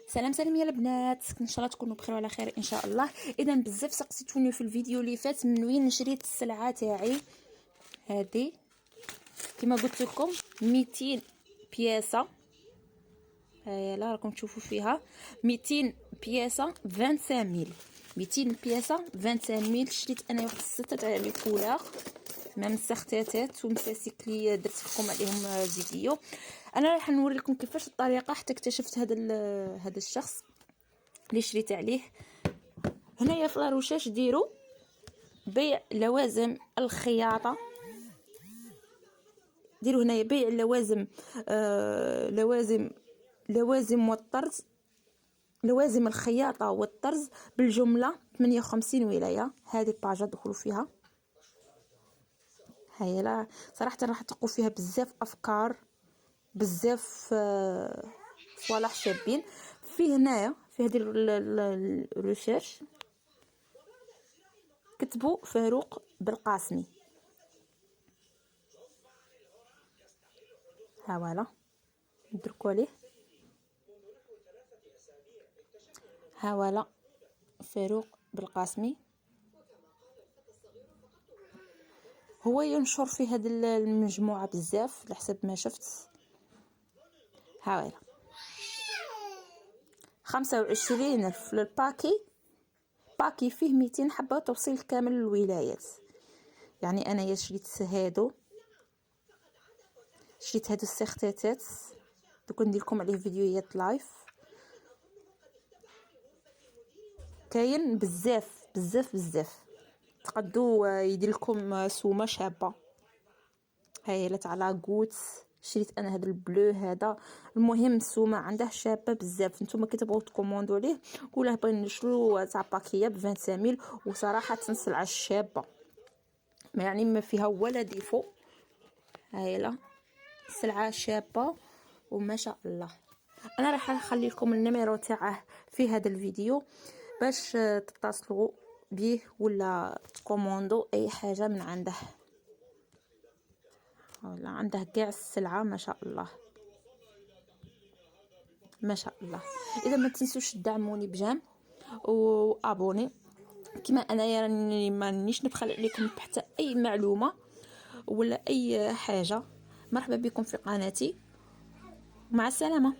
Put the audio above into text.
سلام يا البنات، ان شاء الله تكونوا بخير وعلى خير ان شاء الله. اذا بزاف سقسيتوني في الفيديو اللي فات من وين شريت السلعه تاعي هذه. كما قلت لكم 200 بياسه، هايلا راكم تشوفوا فيها 200 بياسه 25000. 200 بياسه 25000. شريت انا واحد 6 تاع لي كولور ميم سختاتات ومساسك لي درت لكم عليهم فيديو. انا راح نوري لكم كيفاش الطريقه حتى اكتشفت هذا الشخص اللي شريت عليه. هنايا في لاروشاش ديروا بيع لوازم الخياطه، ديروا هنايا بيع لوازم لوازم والطرز، لوازم الخياطه والطرز بالجمله 58 ولايه. هذه الباجه دخلوا فيها، هايلا صراحه راح تلقوا فيها بزاف افكار، بزاف صوالح شابين. في هنايا في هذه الريشيرش كتبوا فاروق بالقاسمي، ها فوالا ندركوا عليه، ها فوالا فاروق بالقاسمي. هو ينشر في هذه المجموعه بزاف على حسب ما شفت. ها فوالا 25,000 للباكي، باكي فيه 200 حبه توصيل كامل للولايات. يعني انا شريت هادو السيختاتات دوك ندير لكم عليه فيديوهات لايف. كاين بزاف بزاف بزاف، تقدو يدير لكم سومه شابه. هاي لا تاع لاغوت شريت انا هذا البلو هذا. المهم السومه عنده شابه بزاف. نتوما كي تبغوا تكوموندو ليه قولوا بغي نشرو تاع باكيه ب 25000. وصراحه السلعه شابه، يعني ما فيها ولا ديفو. هاي لا سلعه شابه وما شاء الله. انا راح نخلي لكم النيميرو تاعه في هذا الفيديو باش تتصلوا بيه ولا تكوموندو اي حاجه من عنده. ولا عنده كاع السلعه ما شاء الله ما شاء الله. اذا ما تنسوش تدعموني بجام وابوني. كما انايا راني مانيش نبخل عليكم بحتى اي معلومه ولا اي حاجه. مرحبا بكم في قناتي، مع السلامه.